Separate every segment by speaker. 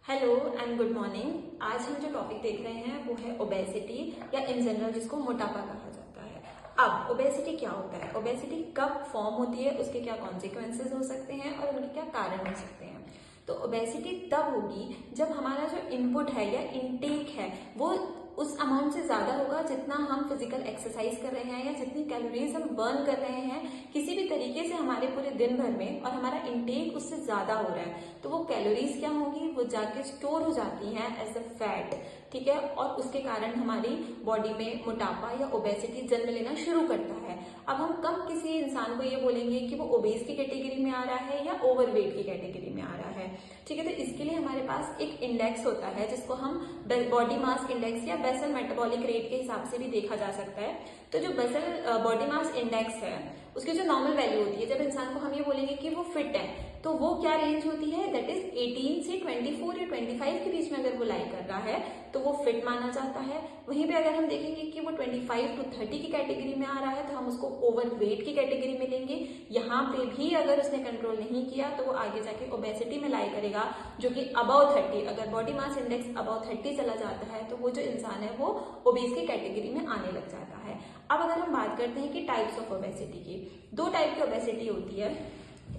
Speaker 1: Hello and good morning. आज हम जो टॉपिक देख रहे हैं वो है ओबेसिटी या इन जनरल जिसको मोटापा कहा जाता है। अब ओबेसिटी क्या होता है, ओबेसिटी कब फॉर्म होती है, उसके क्या कॉन्सिक्वेंसेज हो सकते हैं और उनके क्या कारण हो सकते हैं। तो ओबेसिटी तब होगी जब हमारा जो इनपुट है या इनटेक है वो उस अमाउंट से ज्यादा होगा जितना हम फिजिकल एक्सरसाइज कर रहे हैं या जितनी कैलोरीज हम बर्न कर रहे हैं किसी भी तरीके से हमारे पूरे दिन भर में, और हमारा इनटेक उससे ज्यादा हो रहा है। तो वो कैलोरीज क्या होंगी, वो जाके स्टोर हो जाती हैं एज अ फैट, ठीक है, और उसके कारण हमारी बॉडी में मोटापा या ओबेसिटी जन्म लेना शुरू करता है। अब हम कब किसी इंसान को ये बोलेंगे कि वो ओबेस की कैटेगरी में आ रहा है या ओवरवेट की कैटेगरी में आ रहा है, ठीक है। तो इसके लिए हमारे पास एक इंडेक्स होता है जिसको हम बॉडी मास इंडेक्स या बेसल मेटाबॉलिक रेट के हिसाब से भी देखा जा सकता है। तो जो बेसल बॉडी मास इंडेक्स है उसकी जो नॉर्मल वैल्यू होती है, जब इंसान को हम ये बोलेंगे कि वो फिट है, तो वो क्या रेंज होती है, दैट इज 18 से 24 या 25 के बीच में अगर वो लाई कर रहा है तो वो फिट माना जाता है। वहीं पे अगर हम देखेंगे कि वो 25 to 30 की कैटेगरी में आ रहा है तो हम उसको ओवरवेट की कैटेगरी में लेंगे। यहाँ पे भी अगर उसने कंट्रोल नहीं किया तो वो आगे जाके ओबेसिटी में लाई करेगा, जो कि अबाउ 30, अगर बॉडी मास इंडेक्स अबाउ 30 चला जाता है तो वो जो इंसान है वो ओबेस की कैटेगरी में आने लग जाता है। अब अगर हम बात करते हैं कि टाइप्स ऑफ ओबेसिटी की, दो टाइप की ओबेसिटी होती है।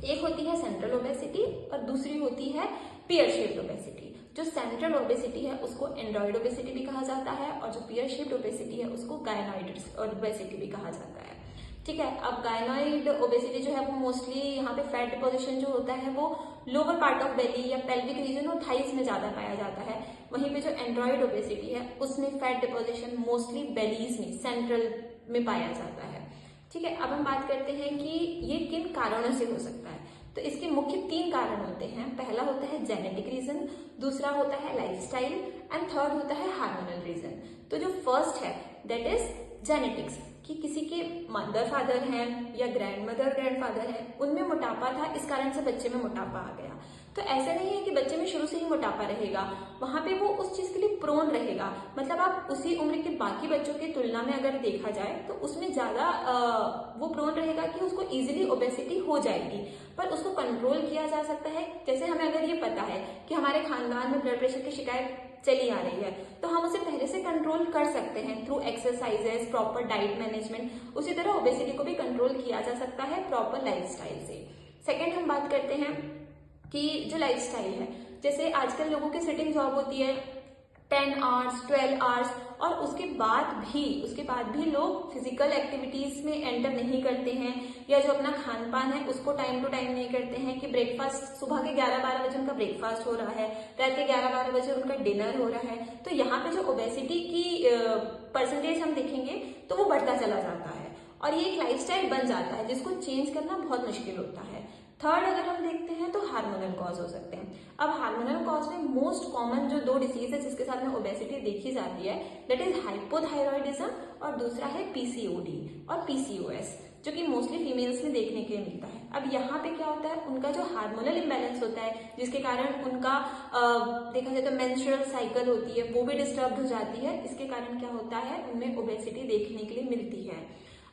Speaker 1: एक होती है सेंट्रल ओबेसिटी और दूसरी होती है पियर शेप्ड ओबेसिटी। जो सेंट्रल ओबेसिटी है उसको एंड्रॉइड ओबेसिटी भी कहा जाता है और जो पियर शेप्ड ओबेसिटी है उसको गायनॉइड ओबेसिटी भी कहा जाता है, ठीक है। अब गायनॉइड ओबेसिटी जो है वो मोस्टली यहाँ पे फैट डिपोजिशन जो होता है वो लोअर पार्ट ऑफ बेली या पेल्विक रीजन और थाइस में ज्यादा पाया जाता है। वहीं पे जो एंड्रॉइड ओबेसिटी है उसमें फैट डिपोजिशन मोस्टली बेलीज में, सेंट्रल में पाया जाता है, ठीक है। अब हम बात करते हैं कि ये किन कारणों से हो सकता है। तो इसके मुख्य 3 कारण होते हैं। पहला होता है जेनेटिक रीजन, दूसरा होता है लाइफस्टाइल एंड थर्ड होता है हार्मोनल रीजन। तो जो फर्स्ट है दैट इज जेनेटिक्स, कि किसी के मदर फादर हैं या ग्रैंड मदर ग्रैंड फादर हैं, उनमें मोटापा था, इस कारण से बच्चे में मोटापा आ गया। तो ऐसा नहीं है कि बच्चे में शुरू से ही मोटापा रहेगा, वहां पे वो उस चीज के लिए प्रोन रहेगा। मतलब आप उसी उम्र के बाकी बच्चों की तुलना में अगर देखा जाए तो उसमें ज्यादा वो प्रोन रहेगा कि उसको इजीली ओबेसिटी हो जाएगी, पर उसको कंट्रोल किया जा सकता है। जैसे हमें अगर ये पता है कि हमारे खानदान में ब्लड प्रेशर की शिकायत चली आ रही है तो हम उसे पहले से कंट्रोल कर सकते हैं through exercises, proper diet management. उसी तरह ओबेसिटी को भी कंट्रोल किया जा सकता है प्रॉपर लाइफस्टाइल से। सेकेंड हम बात करते हैं कि जो लाइफस्टाइल है, जैसे आजकल लोगों की सिटिंग जॉब होती है 10 आवर्स 12 आवर्स, और उसके बाद भी लोग फिजिकल एक्टिविटीज में एंटर नहीं करते हैं, या जो अपना खान पान है उसको टाइम टू टाइम नहीं करते हैं कि ब्रेकफास्ट सुबह के 11-12 बजे उनका ब्रेकफास्ट हो रहा है, रात के 11-12 बजे उनका डिनर हो रहा है। तो यहाँ पे जो ओबेसिटी की परसेंटेज हम देखेंगे तो वो बढ़ता चला जाता है और ये एक लाइफस्टाइल बन जाता है जिसको चेंज करना बहुत मुश्किल होता है। थर्ड अगर हम देखते हैं तो हार्मोनल कॉज हो सकते हैं। अब हार्मोनल कॉज में मोस्ट कॉमन जो 2 डिसीज है जिसके साथ में ओबेसिटी देखी जाती है दैट इज हाइपोथायरॉयडिज्म और दूसरा है पीसीओडी और पीसीओएस, जो कि मोस्टली फीमेल्स में देखने के लिए मिलता है। अब यहाँ पे क्या होता है, उनका जो हार्मोनल इम्बैलेंस होता है जिसके कारण उनका देखा जाए तो मेंस्ट्रुअल साइकिल होती है वो भी डिस्टर्ब हो जाती है। इसके कारण क्या होता है, उनमें ओबेसिटी देखने के लिए मिलती है।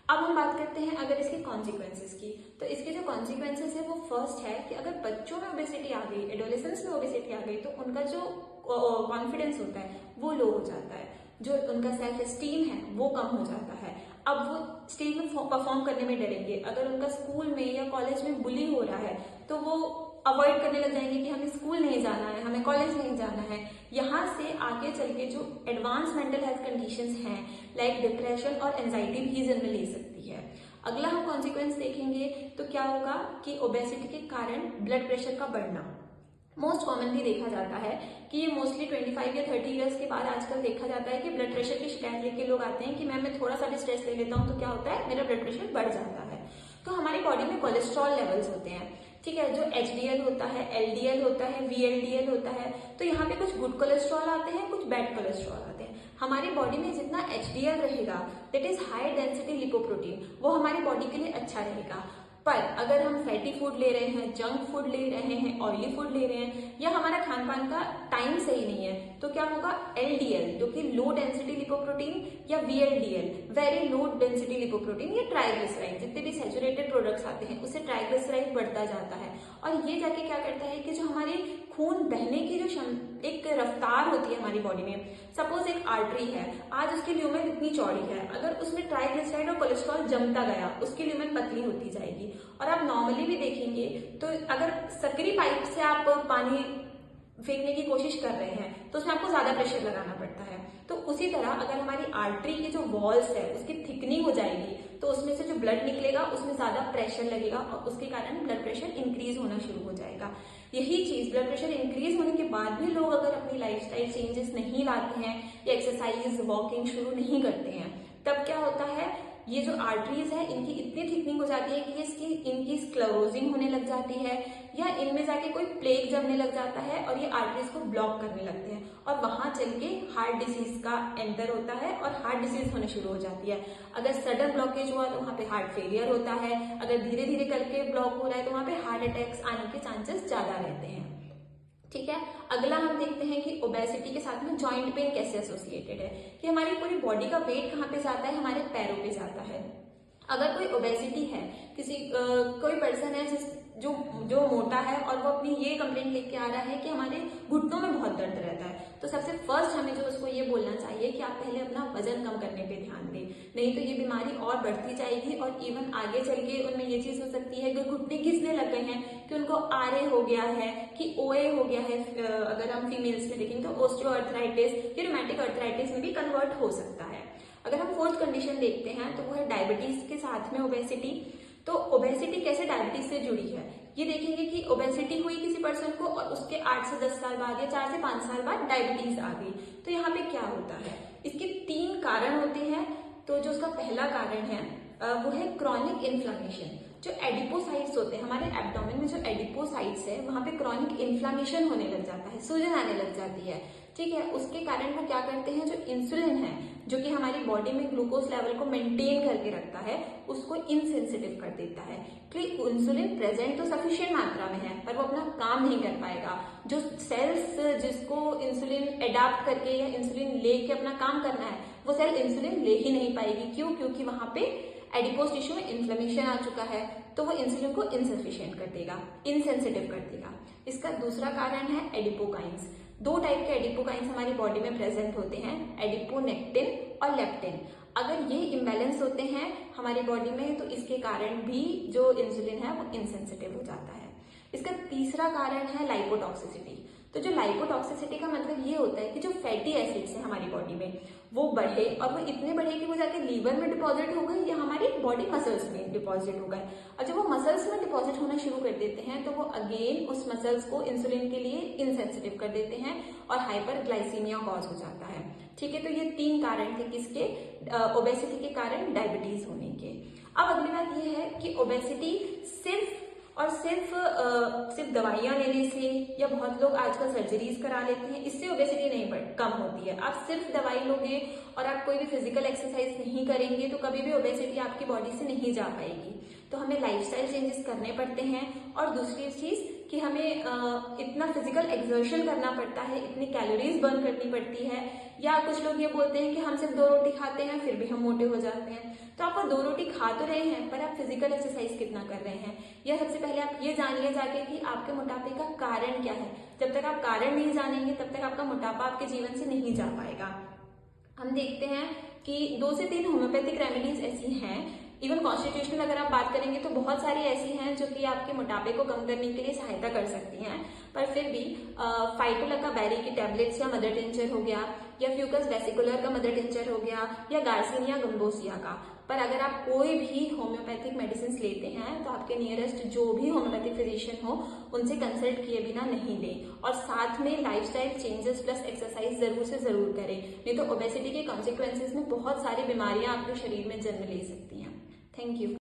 Speaker 1: अब हम बात करते हैं अगर इसके कॉन्सिक्वेंसेस की, तो इसके जो कॉन्सिक्वेंसेस है वो फर्स्ट है कि अगर बच्चों में ओबेसिटी आ गई, एडोलेसेंस में ओबेसिटी आ गई, तो उनका जो कॉन्फिडेंस होता है वो लो हो जाता है, जो उनका सेल्फ एस्टीम है वो कम हो जाता है। अब वो स्टेज में परफॉर्म करने में डरेंगे। अगर उनका स्कूल में या कॉलेज में बुली हो रहा है तो वो अवॉइड करने लग जाएंगे कि हमें स्कूल नहीं जाना है, हमें कॉलेज नहीं जाना है। यहाँ से आगे चल के जो एडवांस मेंटल हेल्थ कंडीशंस हैं लाइक डिप्रेशन और एंजाइटी भी जन्म ले सकती है। अगला हम कॉन्सिक्वेंस देखेंगे तो क्या होगा कि ओबेसिटी के कारण ब्लड प्रेशर का बढ़ना मोस्ट कॉमनली देखा जाता है कि ये मोस्टली 25 या 30 इयर्स के बाद आजकल देखा जाता है कि ब्लड प्रेशर की शिकायत लेके लोग आते हैं कि मैम मैं थोड़ा सा भी स्ट्रेस ले लेता हूँ तो क्या होता है, मेरा ब्लड प्रेशर बढ़ जाता है। तो हमारी बॉडी में कोलेस्ट्रॉल लेवल्स होते हैं, ठीक है, जो एचडीएल होता है, एलडीएल होता है, वीएलडीएल होता है। तो यहाँ पे कुछ गुड कोलेस्ट्रॉल आते हैं, कुछ बैड कोलेस्ट्रॉल आते हैं। हमारी बॉडी में जितना एचडीएल रहेगा that is high density lipoprotein, वो हमारी बॉडी के लिए अच्छा रहेगा। पर अगर हम फैटी फूड ले रहे हैं, जंक फूड ले रहे हैं, ऑयली फूड ले रहे हैं, या हमारा खान पान का टाइम सही नहीं है, तो क्या होगा, एलडीएल जो कि लो डेंसिटी लिपोप्रोटीन, या VLDL very low density lipoprotein, या ट्राइग्लिसराइड, जितने भी सैचुरेटेड प्रोडक्ट्स आते हैं उससे ट्राइग्लिसराइड बढ़ता जाता है। और ये जाके क्या करता है कि जो हमारी खून बहने की जो एक एक रफ्तार होती है हमारी बॉडी में। सपोज एक आर्टरी है, आज उसकी ल्यूमेन इतनी चौड़ी है, अगर उसमें ट्राइग्लिसराइड और कोलेस्ट्रॉल जमता गया, उसकी ल्यूमेन पतली होती जाएगी। और आप नॉर्मली भी देखेंगे तो अगर सकरी पाइप से आप पानी फेंकने की कोशिश कर रहे हैं तो उसमें आपको ज्यादा प्रेशर लगाना पड़ता है। तो उसी तरह अगर हमारी आर्टरी की जो वॉल्स है उसकी थिकनिंग हो जाएगी तो उसमें से जो ब्लड निकलेगा उसमें ज्यादा प्रेशर लगेगा और उसके कारण ब्लड प्रेशर इंक्रीज होना शुरू हो जाएगा। यही चीज ब्लड प्रेशर इंक्रीज होने के बाद भी लोग अगर अपनी लाइफस्टाइल चेंजेस नहीं लाते हैं या एक्सरसाइज वॉकिंग शुरू नहीं करते हैं, तब क्या होता है, ये जो आर्टरीज है इनकी इतनी थिकनिंग हो जाती है कि इनकी स्क्लेरोजिंग होने लग जाती है या इनमें जाके कोई प्लेग जमने लग जाता है और ये आर्टरीज को ब्लॉक करने लगते हैं और वहां चल के हार्ट डिसीज का एंटर होता है और हार्ट डिसीज होने शुरू हो जाती है। अगर सडन ब्लॉकेज हुआ तो वहां पे हार्ट फेलियर होता है, अगर धीरे धीरे करके ब्लॉक हो रहा है तो वहां पे हार्ट अटैक्स आने के चांसेस ज्यादा रहते हैं। ठीक है, अगला हम देखते हैं कि ओबेसिटी के साथ में जॉइंट पेन कैसे एसोसिएटेड है, कि हमारी पूरी बॉडी का वेट कहाँ पे जाता है, हमारे पैरों पे जाता है। अगर कोई ओबेसिटी है, कोई पर्सन है जो मोटा है और वो अपनी ये कंप्लेंट लेके आ रहा है कि हमारे घुटनों में बहुत दर्द रहता है, तो सबसे फर्स्ट हमें जो उसको ये बोलना चाहिए कि आप पहले अपना वजन कम करने पे ध्यान दें, नहीं तो ये बीमारी और बढ़ती जाएगी और इवन आगे चल के उनमें ये चीज हो सकती है कि घुटने घिसने लग गए हैं, कि उनको आरए हो गया है, कि ओए हो गया है। अगर हम फीमेल्स में देखें तो ऑस्टियोआर्थराइटिस या रूमेटिक अर्थराइटिस में भी कन्वर्ट हो सकता है। अगर हम फोर्थ कंडीशन देखते हैं तो वो है डायबिटीज के साथ में ओबेसिटी। तो ओबेसिटी कैसे डायबिटीज से जुड़ी है, ये देखेंगे कि ओबेसिटी हुई किसी पर्सन को और उसके 8 से 10 साल बाद या 4 से 5 साल बाद डायबिटीज आ गई, तो यहाँ पे क्या होता है, इसके 3 कारण होते हैं। तो जो उसका पहला कारण है वो है क्रॉनिक इन्फ्लामेशन। जो एडिपोसाइट्स होते हैं हमारे एब्डोमेन में, जो एडिपोसाइट्स है वहां पे क्रॉनिक इन्फ्लामेशन होने लग जाता है, सूजन आने लग जाती है। ठीक है, उसके कारण वो क्या करते हैं, जो इंसुलिन है जो कि हमारी बॉडी में ग्लूकोज लेवल को मेंटेन करके रखता है, उसको इनसेंसिटिव कर देता है। कि इंसुलिन प्रेजेंट तो सफिशिएंट मात्रा में है पर वो अपना काम नहीं कर पाएगा। जो सेल्स जिसको इंसुलिन एडाप्ट करके या इंसुलिन लेके अपना काम करना है, वो सेल इंसुलिन ले ही नहीं पाएगी। क्यों? क्योंकि वहां पे एडिपोज टिश्यू में इन्फ्लेमेशन आ चुका है, तो वो इंसुलिन को इनसफिशिएंट कर देगा, इनसेंसिटिव कर देगा। इसका दूसरा कारण है एडिपोकाइंस। 2 टाइप के एडिपोकाइंस हमारी बॉडी में प्रेजेंट होते हैं, एडिपोनेक्टिन और लेप्टिन। अगर ये इम्बैलेंस होते हैं हमारी बॉडी में तो इसके कारण भी जो इंसुलिन है वो इनसेंसिटिव हो जाता है। इसका तीसरा कारण है लाइपोटॉक्सिसिटी। तो जो लाइपोटॉक्सिसिटी का मतलब ये होता है कि जो फैटी एसिड्स है हमारी बॉडी में वो बढ़े और वो इतने बढ़े कि वो जाके लीवर में डिपॉजिट हो गए या हमारी बॉडी मसल्स में डिपॉजिट हो गए। और जब वो मसल्स में डिपॉजिट होना शुरू कर देते हैं तो वो अगेन उस मसल्स को इंसुलिन के लिए इनसेंसिटिव कर देते हैं और हाइपरग्लाइसीमिया कॉज हो जाता है। ठीक है, तो ये 3 कारण थे किसके, ओबेसिटी के कारण डायबिटीज होने के। अब अगली बात ये है कि ओबेसिटी सिर्फ दवाइयां लेने से या बहुत लोग आजकल सर्जरीज करा लेते हैं, इससे ओबेसिटी नहीं कम होती है। आप सिर्फ दवाई लोगे और आप कोई भी फिजिकल एक्सरसाइज नहीं करेंगे तो कभी भी ओबेसिटी आपकी बॉडी से नहीं जा पाएगी। तो हमें लाइफस्टाइल चेंजेस करने पड़ते हैं और दूसरी चीज कि हमें इतना फिजिकल एक्सर्शन करना पड़ता है, इतनी कैलोरीज बर्न करनी पड़ती है। या कुछ लोग ये बोलते हैं कि हम सिर्फ 2 रोटी खाते हैं फिर भी हम मोटे हो जाते हैं। तो आप 2 रोटी खा तो रहे हैं पर आप फिजिकल एक्सरसाइज कितना कर रहे हैं, या सबसे पहले आप ये जानिए जाके कि आपके मोटापे का कारण क्या है। जब तक आप कारण नहीं जानेंगे तब तक आपका मोटापा आपके जीवन से नहीं जा पाएगा। हम देखते हैं कि 2 से 3 होम्योपैथिक रेमेडीज ऐसी हैं, इवन कॉन्स्टिट्यूशनल अगर आप बात करेंगे तो बहुत सारी ऐसी हैं जो कि आपके मोटापे को कम करने के लिए सहायता कर सकती हैं। पर फिर भी फाइटोलका बेरी की टैबलेट्स या मदर टिंचर हो गया, या फ्यूकस वेसिकुलर का मदर टिंचर हो गया, या गार्सिनिया गम्बोसिया का। पर अगर आप कोई भी होम्योपैथिक मेडिसिन लेते हैं तो आपके नियरेस्ट जो भी होम्योपैथिक फिजिशियन हो उनसे कंसल्ट किए बिना नहीं लें, और साथ में लाइफस्टाइल चेंजेस प्लस एक्सरसाइज जरूर से जरूर करें, नहीं तो ओबेसिटी के कॉन्सिक्वेंसेज में बहुत सारी बीमारियां आपके शरीर में जन्म ले सकती हैं। Thank you.